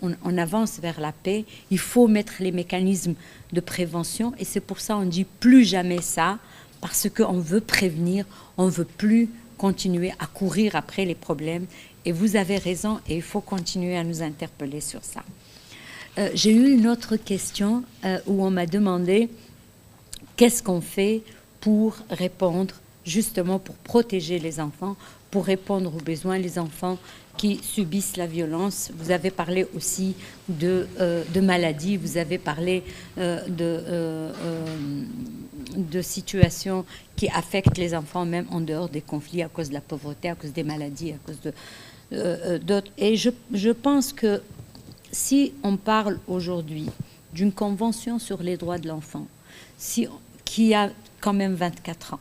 on avance vers la paix, il faut mettre les mécanismes de prévention. Et c'est pour ça qu'on dit plus jamais ça, parce qu'on veut prévenir, on ne veut plus continuer à courir après les problèmes. Et vous avez raison, et il faut continuer à nous interpeller sur ça. J'ai eu une autre question où on m'a demandé qu'est-ce qu'on fait pour répondre, justement pour protéger les enfants, pour répondre aux besoins des enfants qui subissent la violence. Vous avez parlé aussi de maladies, vous avez parlé de situations qui affectent les enfants même en dehors des conflits à cause de la pauvreté, à cause des maladies, à cause d'autres. Et je pense que si on parle aujourd'hui d'une convention sur les droits de l'enfant, qui a quand même 24 ans,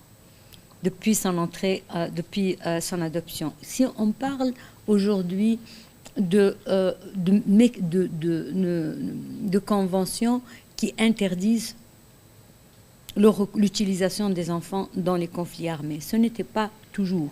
depuis son entrée, depuis son adoption, si on parle aujourd'hui de conventions qui interdisent l'utilisation des enfants dans les conflits armés, ce n'était pas toujours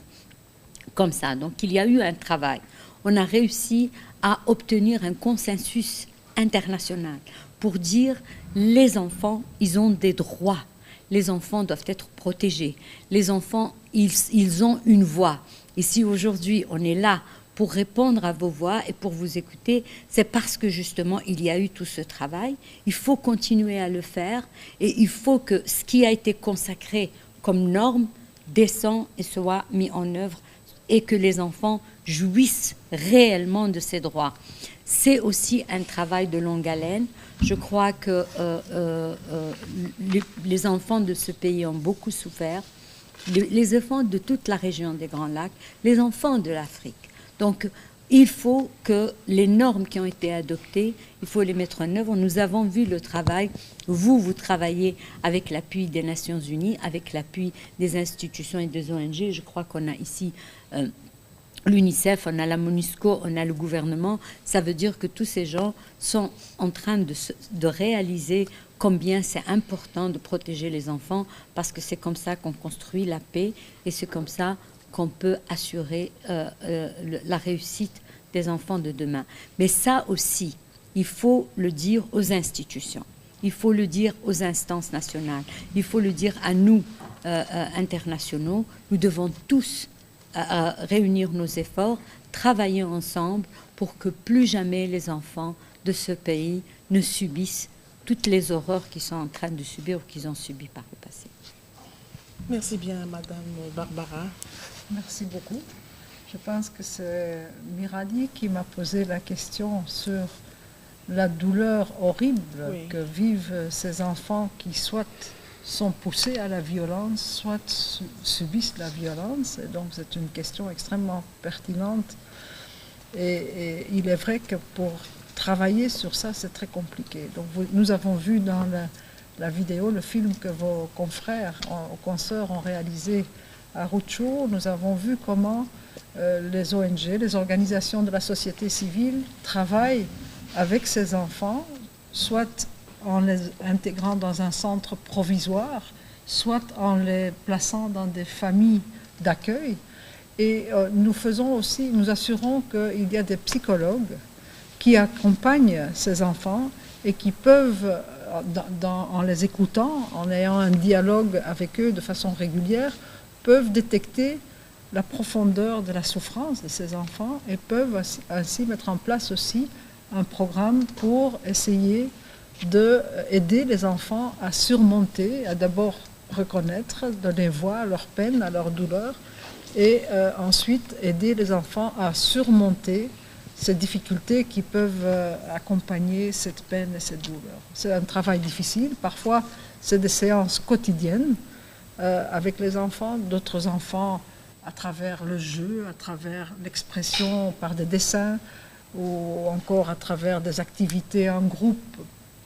comme ça. Donc il y a eu un travail. On a réussi à obtenir un consensus international pour dire les enfants, ils ont des droits. Les enfants doivent être protégés. Les enfants, ils ont une voix. Et si aujourd'hui on est là pour répondre à vos voix et pour vous écouter, c'est parce que justement il y a eu tout ce travail. Il faut continuer à le faire et il faut que ce qui a été consacré comme norme descende et soit mis en œuvre et que les enfants jouissent réellement de ces droits. C'est aussi un travail de longue haleine. Je crois que les enfants de ce pays ont beaucoup souffert, les enfants de toute la région des Grands Lacs, les enfants de l'Afrique. Donc, il faut que les normes qui ont été adoptées, il faut les mettre en œuvre. Nous avons vu le travail. Vous travaillez avec l'appui des Nations Unies, avec l'appui des institutions et des ONG. Je crois qu'on a ici l'UNICEF, on a la MONUSCO, on a le gouvernement. Ça veut dire que tous ces gens sont en train de réaliser combien c'est important de protéger les enfants, parce que c'est comme ça qu'on construit la paix et c'est comme ça qu'on peut assurer la réussite des enfants de demain. Mais ça aussi, il faut le dire aux institutions, il faut le dire aux instances nationales, il faut le dire à nous, internationaux. Nous devons tous réunir nos efforts, travailler ensemble pour que plus jamais les enfants de ce pays ne subissent toutes les horreurs qu'ils sont en train de subir ou qu'ils ont subies par le passé. Merci bien, Madame Barbara. Merci beaucoup. Je pense que c'est Mirali qui m'a posé la question sur la douleur horrible que vivent ces enfants qui soit sont poussés à la violence, soit subissent la violence. Et donc c'est une question extrêmement pertinente. Et il est vrai que pour travailler sur ça, c'est très compliqué. Donc nous avons vu dans la vidéo, le film que vos confrères, consoeurs ont réalisé à Rutshuru, nous avons vu comment les ONG, les organisations de la société civile travaillent avec ces enfants, soit en les intégrant dans un centre provisoire, soit en les plaçant dans des familles d'accueil. Et nous assurons qu'il y a des psychologues qui accompagnent ces enfants et qui peuvent, en les écoutant, en ayant un dialogue avec eux de façon régulière, peuvent détecter la profondeur de la souffrance de ces enfants et peuvent ainsi mettre en place aussi un programme pour essayer d'aider les enfants à surmonter, à d'abord reconnaître, donner voix à leur peine, à leur douleur, et ensuite aider les enfants à surmonter ces difficultés qui peuvent accompagner cette peine et cette douleur. C'est un travail difficile, parfois c'est des séances quotidiennes avec les enfants, d'autres enfants à travers le jeu, à travers l'expression par des dessins ou encore à travers des activités en groupe,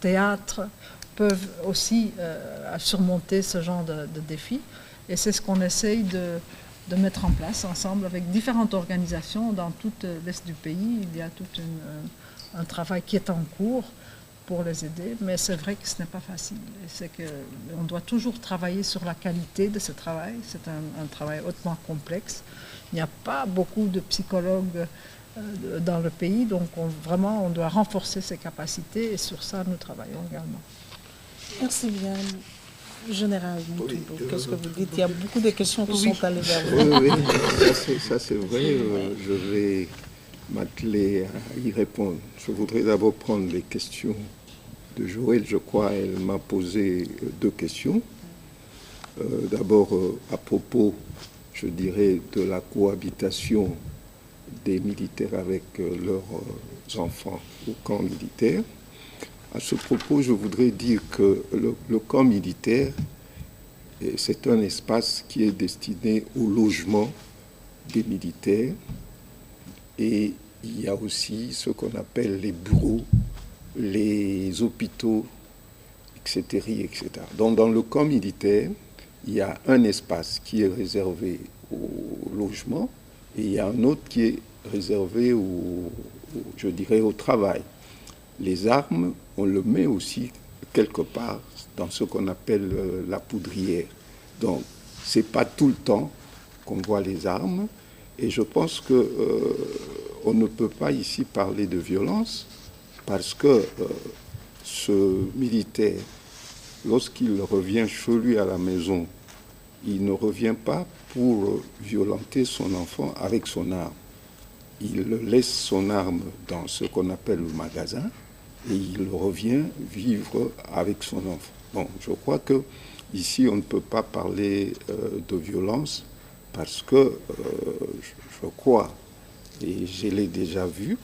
théâtre, peuvent aussi surmonter ce genre de défis. Et c'est ce qu'on essaye de mettre en place ensemble avec différentes organisations dans tout l'est du pays. Il y a tout un travail qui est en cours pour les aider, mais c'est vrai que ce n'est pas facile. C'est qu'on doit toujours travailler sur la qualité de ce travail. C'est un travail hautement complexe. Il n'y a pas beaucoup de psychologues dans le pays. Donc vraiment, on doit renforcer ses capacités et sur ça, nous travaillons également. Merci bien. Général Moutoubou, qu'est-ce que vous dites? Il y a beaucoup de questions qui sont allées vers vous. Oui, ça c'est vrai. Je vais m'atteler à y répondre. Je voudrais d'abord prendre les questions de Joël. Je crois elle m'a posé 2 questions. D'abord, à propos, je dirais, de la cohabitation des militaires avec leurs enfants au camp militaire. À ce propos, je voudrais dire que le camp militaire, c'est un espace qui est destiné au logement des militaires, et il y a aussi ce qu'on appelle les bureaux, les hôpitaux, etc., etc. Donc dans le camp militaire, il y a un espace qui est réservé au logement et il y a un autre qui est réservé je dirais, au travail. Les armes, on le met aussi quelque part dans ce qu'on appelle la poudrière. Donc, ce n'est pas tout le temps qu'on voit les armes. Et je pense qu'on ne peut pas ici parler de violence parce que ce militaire, lorsqu'il revient chez lui à la maison, il ne revient pas pour violenter son enfant avec son arme. Il laisse son arme dans ce qu'on appelle le magasin et il revient vivre avec son enfant. Bon, je crois que ici on ne peut pas parler de violence parce que je crois, et je l'ai déjà vu,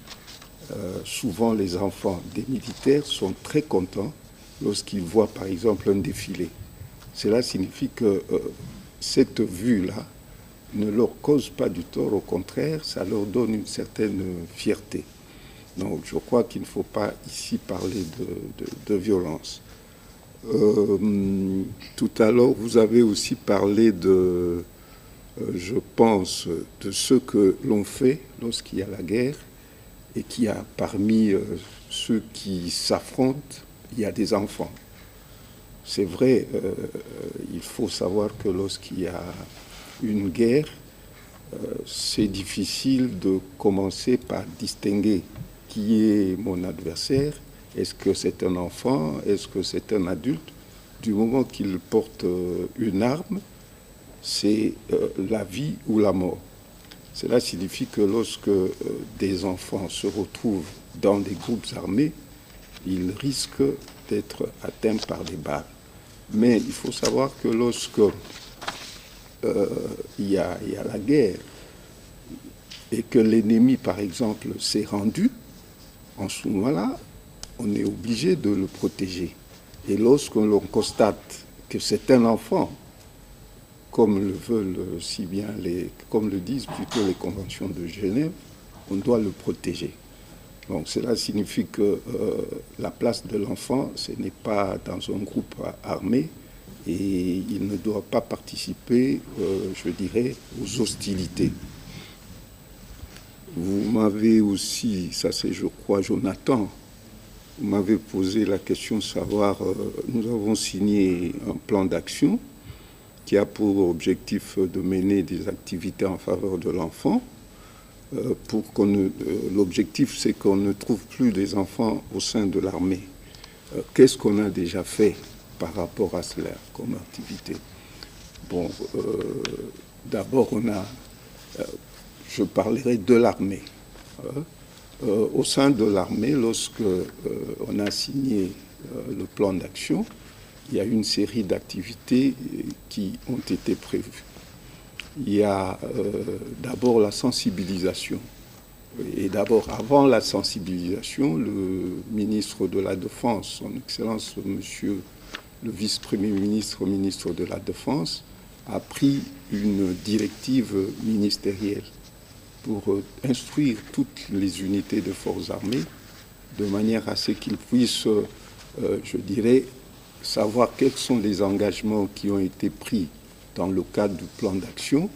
souvent les enfants des militaires sont très contents lorsqu'ils voient par exemple un défilé. Cela signifie que cette vue-là ne leur cause pas du tort, au contraire, ça leur donne une certaine fierté. Donc je crois qu'il ne faut pas ici parler de violence. Tout à l'heure, vous avez aussi parlé je pense, de ce que l'on fait lorsqu'il y a la guerre et qu'il y a parmi ceux qui s'affrontent, il y a des enfants. C'est vrai, il faut savoir que lorsqu'il y a une guerre, c'est difficile de commencer par distinguer qui est mon adversaire. Est-ce que c'est un enfant? Est-ce que c'est un adulte? Du moment qu'il porte une arme, c'est la vie ou la mort. Cela signifie que lorsque des enfants se retrouvent dans des groupes armés, ils risquent d'être atteints par des balles. Mais il faut savoir que lorsque il y a la guerre et que l'ennemi, par exemple, s'est rendu, en ce moment-là, on est obligé de le protéger. Et lorsque l'on constate que c'est un enfant, comme le veulent si bien comme le disent plutôt les conventions de Genève, on doit le protéger. Donc cela signifie que la place de l'enfant, ce n'est pas dans un groupe armé et il ne doit pas participer, je dirais, aux hostilités. Vous m'avez aussi, ça c'est je crois Jonathan, vous m'avez posé la question de savoir, nous avons signé un plan d'action qui a pour objectif de mener des activités en faveur de l'enfant. L'objectif, c'est qu'on ne trouve plus des enfants au sein de l'armée. Qu'est-ce qu'on a déjà fait par rapport à cela comme activité? Bon, d'abord, je parlerai de l'armée. Au sein de l'armée, lorsque on a signé le plan d'action, il y a une série d'activités qui ont été prévues. Il y a d'abord la sensibilisation. Et d'abord, avant la sensibilisation, le ministre de la Défense, son Excellence Monsieur le vice-premier ministre, ministre de la Défense, a pris une directive ministérielle pour instruire toutes les unités de forces armées de manière à ce qu'ils puissent, je dirais, savoir quels sont les engagements qui ont été pris dans le cadre du plan d'action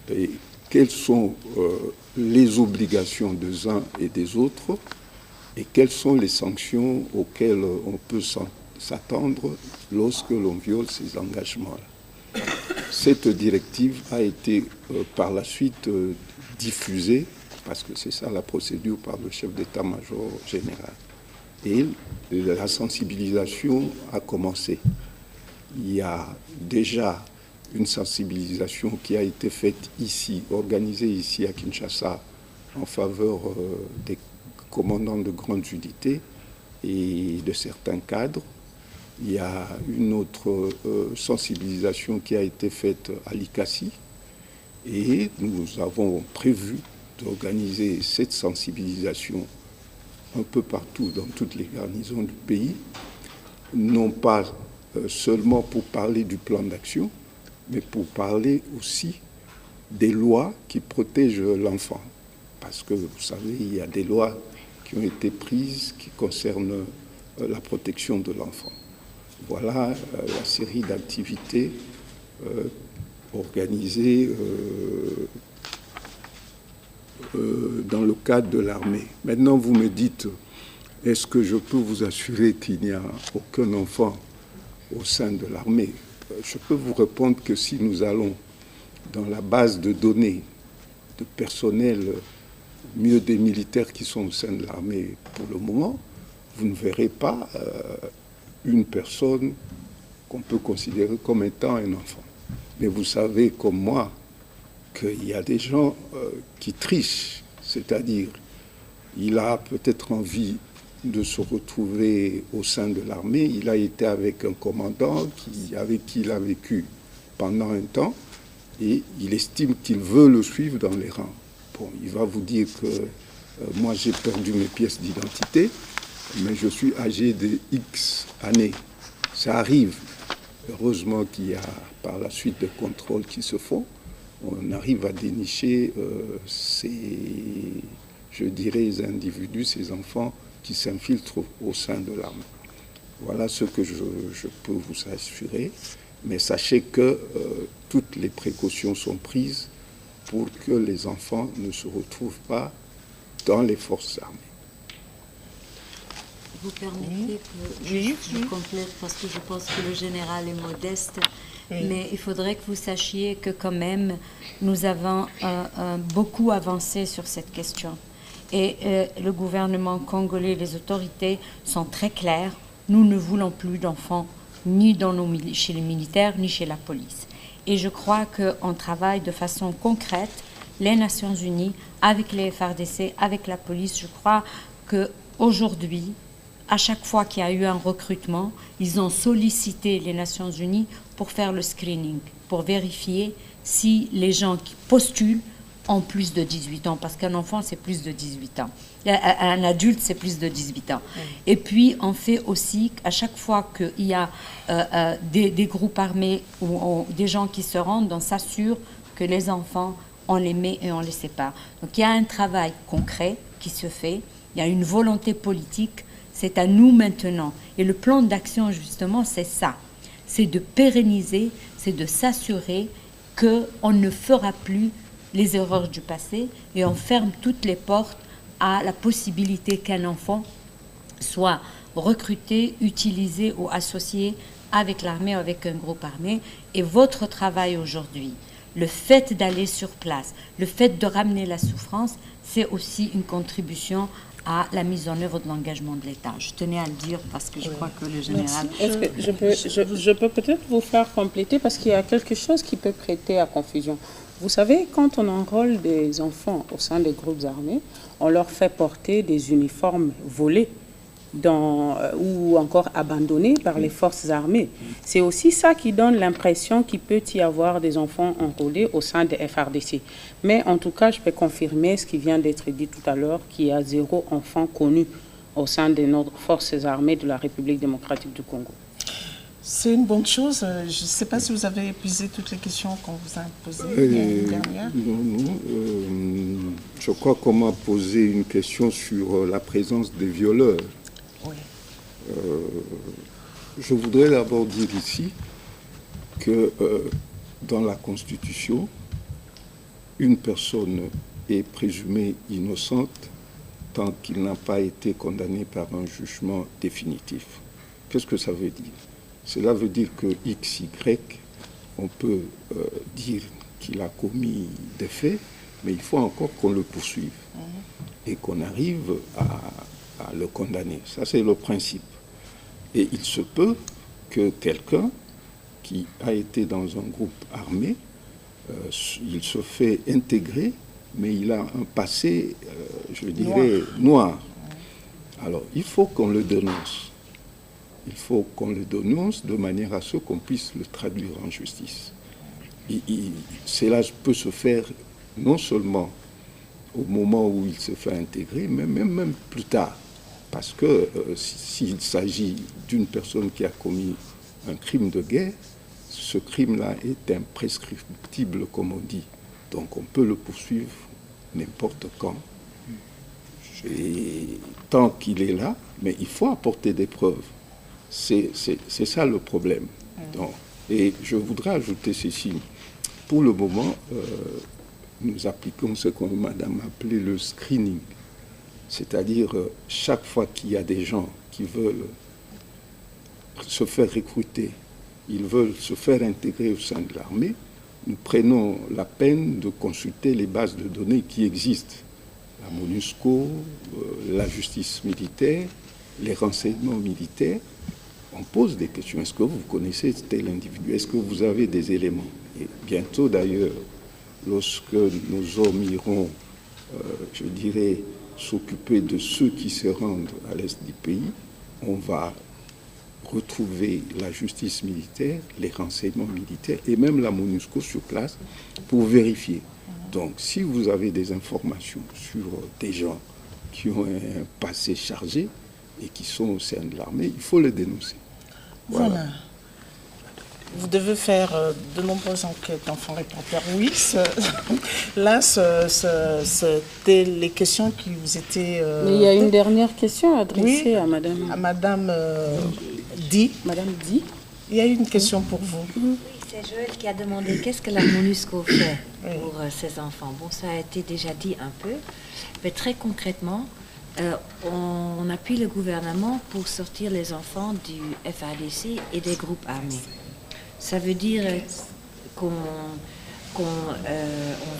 et quelles sont les obligations des uns et des autres et quelles sont les sanctions auxquelles on peut s'attendre lorsque l'on viole ces engagements-là. Cette directive a été par la suite diffusée parce que c'est ça la procédure par le chef d'état-major général. Et la sensibilisation a commencé. Il y a déjà une sensibilisation qui a été faite ici, organisée ici à Kinshasa, en faveur des commandants de grandes unités et de certains cadres. Il y a une autre sensibilisation qui a été faite à l'ICACI et nous avons prévu d'organiser cette sensibilisation un peu partout dans toutes les garnisons du pays, non pas seulement pour parler du plan d'action, mais pour parler aussi des lois qui protègent l'enfant. Parce que, vous savez, il y a des lois qui ont été prises qui concernent la protection de l'enfant. Voilà la série d'activités organisées dans le cadre de l'armée. Maintenant, vous me dites, est-ce que je peux vous assurer qu'il n'y a aucun enfant au sein de l'armée? Je peux vous répondre que si nous allons dans la base de données de personnel, mieux des militaires qui sont au sein de l'armée pour le moment, vous ne verrez pas une personne qu'on peut considérer comme étant un enfant. Mais vous savez comme moi qu'il y a des gens qui trichent, c'est-à-dire il a peut-être envie de se retrouver au sein de l'armée, il a été avec un commandant avec qui il a vécu pendant un temps et il estime qu'il veut le suivre dans les rangs. Bon, il va vous dire que moi j'ai perdu mes pièces d'identité, mais je suis âgé de X années. Ça arrive. Heureusement qu'il y a par la suite des contrôles qui se font. On arrive à dénicher je dirais, les individus, ces enfants qui s'infiltrent au sein de l'armée. Voilà ce que je peux vous assurer. Mais sachez que toutes les précautions sont prises pour que les enfants ne se retrouvent pas dans les forces armées. Vous permettez que je complète parce que je pense que le général est modeste, mais il faudrait que vous sachiez que quand même nous avons beaucoup avancé sur cette question. Et le gouvernement congolais, les autorités sont très claires. Nous ne voulons plus d'enfants ni chez les militaires ni chez la police. Et je crois qu'on travaille de façon concrète, les Nations Unies, avec les FARDC, avec la police. Je crois qu'aujourd'hui, à chaque fois qu'il y a eu un recrutement, ils ont sollicité les Nations Unies pour faire le screening, pour vérifier si les gens qui postulent ont plus de 18 ans, parce qu'un enfant, c'est plus de 18 ans. Un adulte, c'est plus de 18 ans. Et puis, on fait aussi, à chaque fois qu'il y a des groupes armés ou des gens qui se rendent, on s'assure que les enfants, on les met et on les sépare. Donc, il y a un travail concret qui se fait, il y a une volonté politique, c'est à nous maintenant. Et le plan d'action, justement, c'est ça. C'est de pérenniser, c'est de s'assurer qu'on ne fera plus les erreurs du passé et on ferme toutes les portes à la possibilité qu'un enfant soit recruté, utilisé ou associé avec l'armée ou avec un groupe armé. Et votre travail aujourd'hui, le fait d'aller sur place, le fait de ramener la souffrance, c'est aussi une contribution à la mise en œuvre de l'engagement de l'État. Je tenais à le dire parce que je crois que le général... Est-ce que je peux peut-être vous faire compléter parce qu'il y a quelque chose qui peut prêter à confusion. Vous savez, quand on enrôle des enfants au sein des groupes armés, on leur fait porter des uniformes volés ou encore abandonnés par les forces armées. C'est aussi ça qui donne l'impression qu'il peut y avoir des enfants enrôlés au sein des FARDC. Mais en tout cas, je peux confirmer ce qui vient d'être dit tout à l'heure, qu'il y a 0 enfant connu au sein de nos forces armées de la République démocratique du Congo. C'est une bonne chose. Je ne sais pas si vous avez épuisé toutes les questions qu'on vous a posées l'année dernière. Non. Je crois qu'on m'a posé une question sur la présence des violeurs. Oui. Je voudrais d'abord dire ici que dans la Constitution, une personne est présumée innocente tant qu'il n'a pas été condamné par un jugement définitif. Qu'est-ce que ça veut dire? Cela veut dire que X, Y, on peut dire qu'il a commis des faits, mais il faut encore qu'on le poursuive et qu'on arrive à le condamner. Ça, c'est le principe. Et il se peut que quelqu'un qui a été dans un groupe armé, il se fait intégrer, mais il a un passé, je dirais, noir. Alors, il faut qu'on le dénonce. Il faut qu'on le dénonce de manière à ce qu'on puisse le traduire en justice. Cela peut se faire non seulement au moment où il se fait intégrer, mais même plus tard. Parce que s'il s'agit d'une personne qui a commis un crime de guerre, ce crime-là est imprescriptible, comme on dit. Donc on peut le poursuivre n'importe quand. Et tant qu'il est là, mais il faut apporter des preuves. C'est ça le problème. Donc, et je voudrais ajouter ceci. Pour le moment, nous appliquons ce que madame a appelé le screening. C'est-à-dire, chaque fois qu'il y a des gens qui veulent se faire recruter, ils veulent se faire intégrer au sein de l'armée, nous prenons la peine de consulter les bases de données qui existent. La MONUSCO, la justice militaire, les renseignements militaires. On pose des questions. Est-ce que vous connaissez tel individu? Est-ce que vous avez des éléments? Et bientôt d'ailleurs, lorsque nos hommes iront, je dirais, s'occuper de ceux qui se rendent à l'est du pays, on va retrouver la justice militaire, les renseignements militaires et même la MONUSCO sur place pour vérifier. Donc, si vous avez des informations sur des gens qui ont un passé chargé et qui sont au sein de l'armée, il faut les dénoncer. Voilà. Vous devez faire de nombreuses enquêtes d'enfants reporters. Oui, là, c'était les questions qui vous étaient... Mais il y a une dernière question adressée à Madame... À Madame Di. Madame Di. Il y a une question pour vous. C'est Joël qui a demandé qu'est-ce que la MONUSCO fait pour ses enfants. Bon, ça a été déjà dit un peu, mais très concrètement, on appuie le gouvernement pour sortir les enfants du FARDC et des groupes armés. Ça veut dire qu'on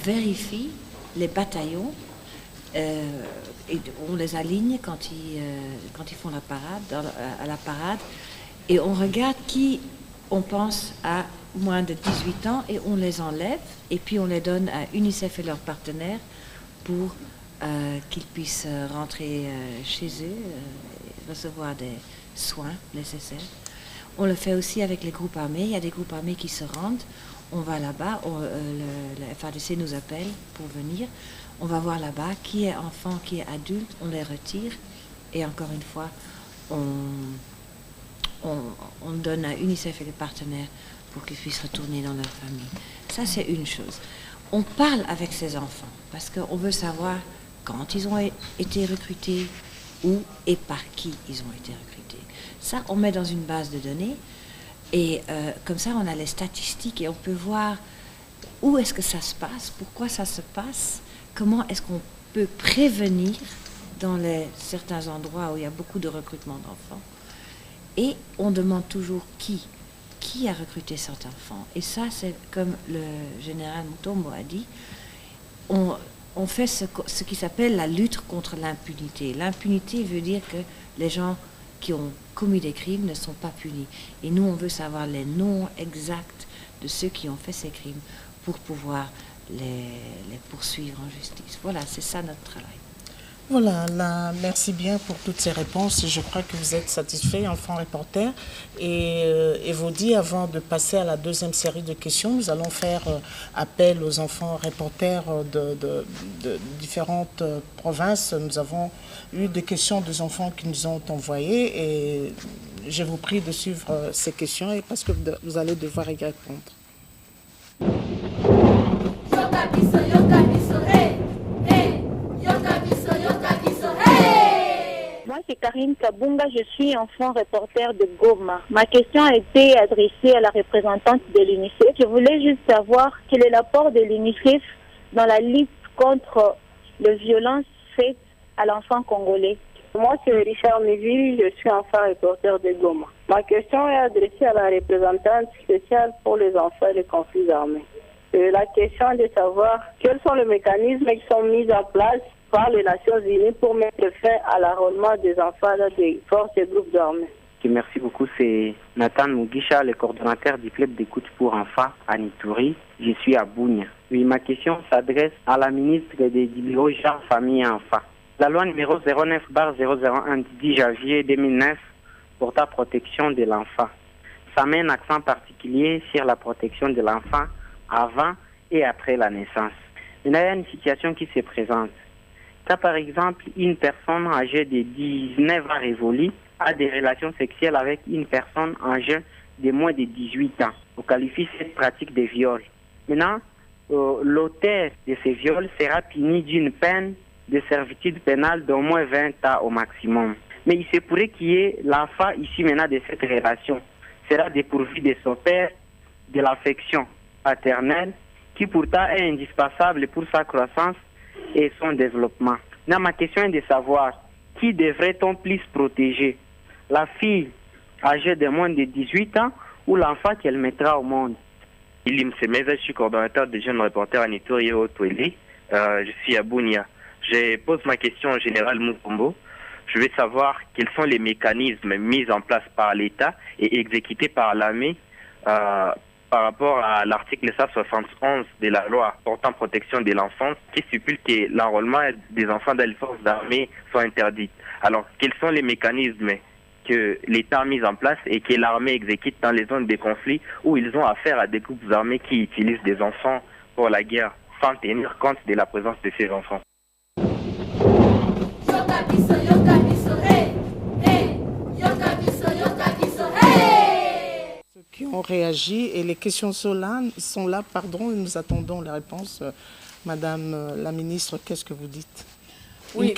vérifie les bataillons et on les aligne quand ils font la parade, à la parade, et on regarde qui on pense à moins de 18 ans et on les enlève et puis on les donne à UNICEF et leurs partenaires pour qu'ils puissent rentrer chez eux, recevoir des soins nécessaires. On le fait aussi avec les groupes armés. Il y a des groupes armés qui se rendent. On va là-bas. Le FARDC nous appelle pour venir. On va voir là-bas qui est enfant, qui est adulte. On les retire. Et encore une fois, on donne à UNICEF et les partenaires pour qu'ils puissent retourner dans leur famille. Ça, c'est une chose. On parle avec ces enfants parce qu'on veut savoir quand ils ont été recrutés, où et par qui ils ont été recrutés. Ça, on met dans une base de données et comme ça, on a les statistiques et on peut voir où est-ce que ça se passe, pourquoi ça se passe, comment est-ce qu'on peut prévenir dans certains endroits où il y a beaucoup de recrutement d'enfants. Et on demande toujours qui a recruté cet enfant. Et ça, c'est comme le général Mutombo a dit, on fait ce qui s'appelle la lutte contre l'impunité. L'impunité veut dire que les gens qui ont commis des crimes ne sont pas punis. Et nous, on veut savoir les noms exacts de ceux qui ont fait ces crimes pour pouvoir les poursuivre en justice. Voilà, c'est ça notre travail. Voilà, merci bien pour toutes ces réponses. Je crois que vous êtes satisfait, enfants reporters. Et vous dit, avant de passer à la deuxième série de questions, nous allons faire appel aux enfants reporters de différentes provinces. Nous avons eu des questions des enfants qui nous ont envoyées et je vous prie de suivre ces questions et parce que vous allez devoir y répondre. Moi, c'est Karine Kabunga, je suis enfant reporter de Goma. Ma question a été adressée à la représentante de l'UNICEF. Je voulais juste savoir quel est l'apport de l'UNICEF dans la lutte contre les violences faites à l'enfant congolais. Moi, c'est Richard Méville, je suis enfant reporter de Goma. Ma question est adressée à la représentante spéciale pour les enfants et les conflits armés. La question est de savoir quels sont les mécanismes qui sont mis en place par les Nations Unies pour mettre fin à l'enrôlement des enfants dans des forces et groupes armés. Merci beaucoup. C'est Nathan Mugisha, le coordonnateur du club d'écoute pour enfants à Nitouri. Je suis à Bougne. Oui, ma question s'adresse à la ministre des bureaux Genre, Famille et Enfants. La loi numéro 09/001 du 10 janvier 2009 portant protection de l'enfant. Ça met un accent particulier sur la protection de l'enfant avant et après la naissance. Il y a une situation qui se présente. Quand par exemple une personne âgée de 19 ans révolue a des relations sexuelles avec une personne âgée de moins de 18 ans, on qualifie cette pratique de viol. Maintenant, l'auteur de ces viols sera puni d'une peine de servitude pénale d'au moins 20 ans au maximum. Mais il se pourrait qu'il y ait l'enfant ici maintenant de cette relation sera dépourvu de son père, de l'affection paternelle, qui pourtant est indispensable pour sa croissance et son développement. Là, ma question est de savoir qui devrait-on plus protéger? La fille âgée de moins de 18 ans ou l'enfant qu'elle mettra au monde? Ilim Semeza, je suis coordonnateur des jeunes reporters à Nitouri et Otweli. Je suis à Bounia. Je pose ma question au général Mukombo. Je veux savoir quels sont les mécanismes mis en place par l'État et exécutés par l'armée par rapport à l'article 171 de la loi portant protection de l'enfance qui stipule que l'enrôlement des enfants dans les forces armées soit interdit. Alors, quels sont les mécanismes que l'État a mis en place et que l'armée exécute dans les zones de conflit où ils ont affaire à des groupes armés qui utilisent des enfants pour la guerre sans tenir compte de la présence de ces enfants? Ceux qui ont réagi et les questions sont là, et nous attendons la réponse. Madame la ministre, qu'est-ce que vous dites? Oui,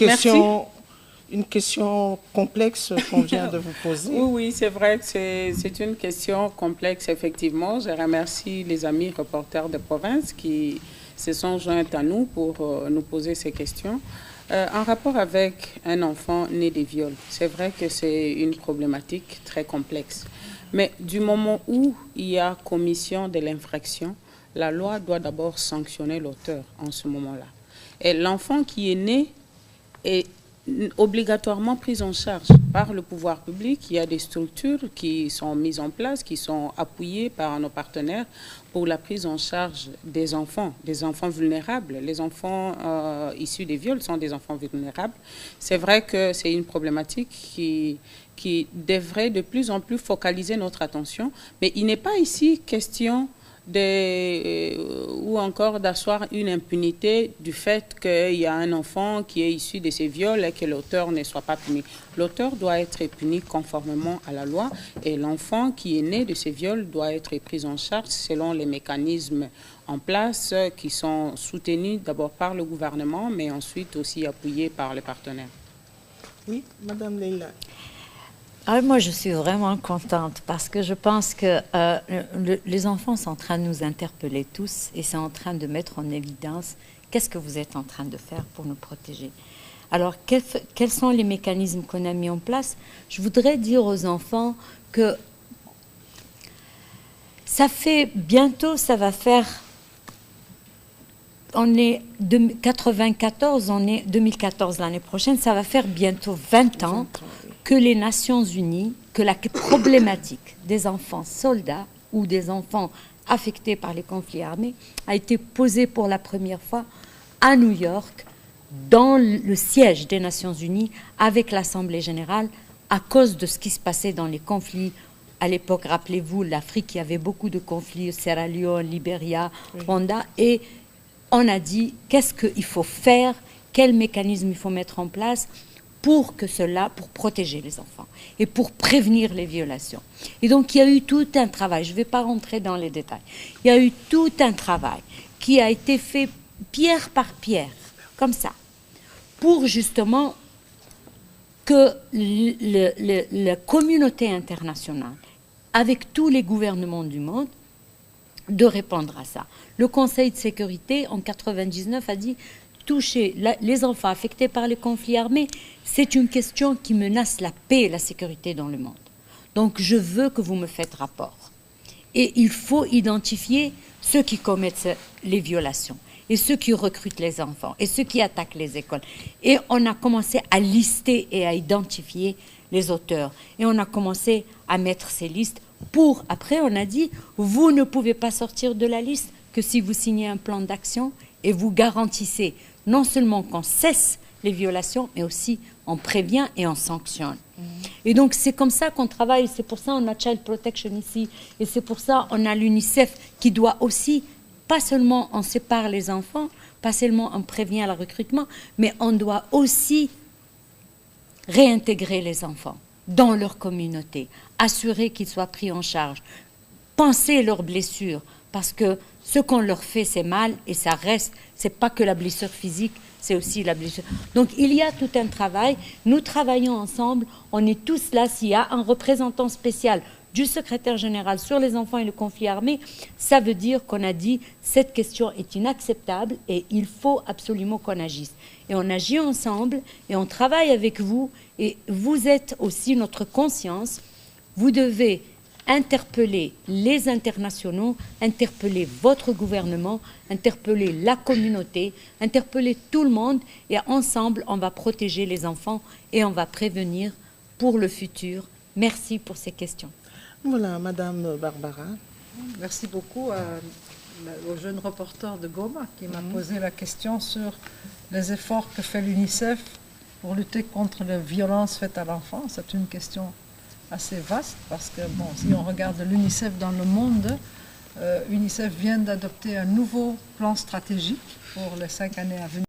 Une question complexe qu'on vient de vous poser. Oui, c'est vrai que c'est une question complexe, effectivement. Je remercie les amis reporters de province qui se sont joints à nous pour nous poser ces questions. En rapport avec un enfant né de viol, c'est vrai que c'est une problématique très complexe. Mais du moment où il y a commission de l'infraction, la loi doit d'abord sanctionner l'auteur en ce moment-là. Et l'enfant qui est né est obligatoirement pris en charge par le pouvoir public. Il y a des structures qui sont mises en place, qui sont appuyées par nos partenaires pour la prise en charge des enfants vulnérables. Les enfants issus des viols sont des enfants vulnérables. C'est vrai que c'est une problématique qui devrait de plus en plus focaliser notre attention, mais il n'est pas ici question ou encore d'asseoir une impunité du fait qu'il y a un enfant qui est issu de ces viols et que l'auteur ne soit pas puni. L'auteur doit être puni conformément à la loi et l'enfant qui est né de ces viols doit être pris en charge selon les mécanismes en place qui sont soutenus d'abord par le gouvernement mais ensuite aussi appuyés par les partenaires. Oui, Madame Leila. Alors moi, je suis vraiment contente parce que je pense que les enfants sont en train de nous interpeller tous et c'est en train de mettre en évidence qu'est-ce que vous êtes en train de faire pour nous protéger. Alors, quels sont les mécanismes qu'on a mis en place? Je voudrais dire aux enfants que ça fait bientôt, ça va faire... On est 94, on est 2014 l'année prochaine, ça va faire bientôt 20 ans que les Nations Unies, que la problématique des enfants soldats ou des enfants affectés par les conflits armés a été posée pour la première fois à New York, dans le siège des Nations Unies, avec l'Assemblée générale, à cause de ce qui se passait dans les conflits. À l'époque, rappelez-vous, l'Afrique, il y avait beaucoup de conflits, Sierra Leone, Libéria, Rwanda, et on a dit qu'est-ce qu'il faut faire, quel mécanisme il faut mettre en place pour protéger les enfants et pour prévenir les violations. Et donc, il y a eu tout un travail, je ne vais pas rentrer dans les détails, il y a eu tout un travail qui a été fait pierre par pierre, comme ça, pour justement que la communauté internationale, avec tous les gouvernements du monde, de répondre à ça. Le Conseil de sécurité, en 1999, a dit toucher les enfants affectés par les conflits armés, c'est une question qui menace la paix et la sécurité dans le monde. Donc, je veux que vous me faites rapport. Et il faut identifier ceux qui commettent les violations et ceux qui recrutent les enfants et ceux qui attaquent les écoles. Et on a commencé à lister et à identifier les auteurs. Et on a commencé à mettre ces listes pour, après on a dit, vous ne pouvez pas sortir de la liste que si vous signez un plan d'action et vous garantissez non seulement qu'on cesse les violations, mais aussi on prévient et on sanctionne. Et donc c'est comme ça qu'on travaille, c'est pour ça on a Child Protection ici, et c'est pour ça on a l'UNICEF qui doit aussi, pas seulement on sépare les enfants, pas seulement on prévient le recrutement, mais on doit aussi réintégrer les enfants dans leur communauté, assurer qu'ils soient pris en charge, penser leurs blessures, parce que ce qu'on leur fait c'est mal et ça reste, c'est pas que la blessure physique, c'est aussi la blessure. Donc il y a tout un travail, nous travaillons ensemble, on est tous là, s'il y a un représentant spécial du secrétaire général sur les enfants et le conflit armé, ça veut dire qu'on a dit cette question est inacceptable et il faut absolument qu'on agisse. Et on agit ensemble et on travaille avec vous et vous êtes aussi notre conscience. Vous devez interpeller les internationaux, interpeller votre gouvernement, interpeller la communauté, interpeller tout le monde et ensemble on va protéger les enfants et on va prévenir pour le futur. Merci pour ces questions. Voilà, Madame Barbara. Merci beaucoup au jeune reporter de Goma qui m'a posé la question sur les efforts que fait l'UNICEF pour lutter contre les violences faites à l'enfant. C'est une question assez vaste parce que, bon, si on regarde l'UNICEF dans le monde, l'UNICEF vient d'adopter un nouveau plan stratégique pour les 5 années à venir.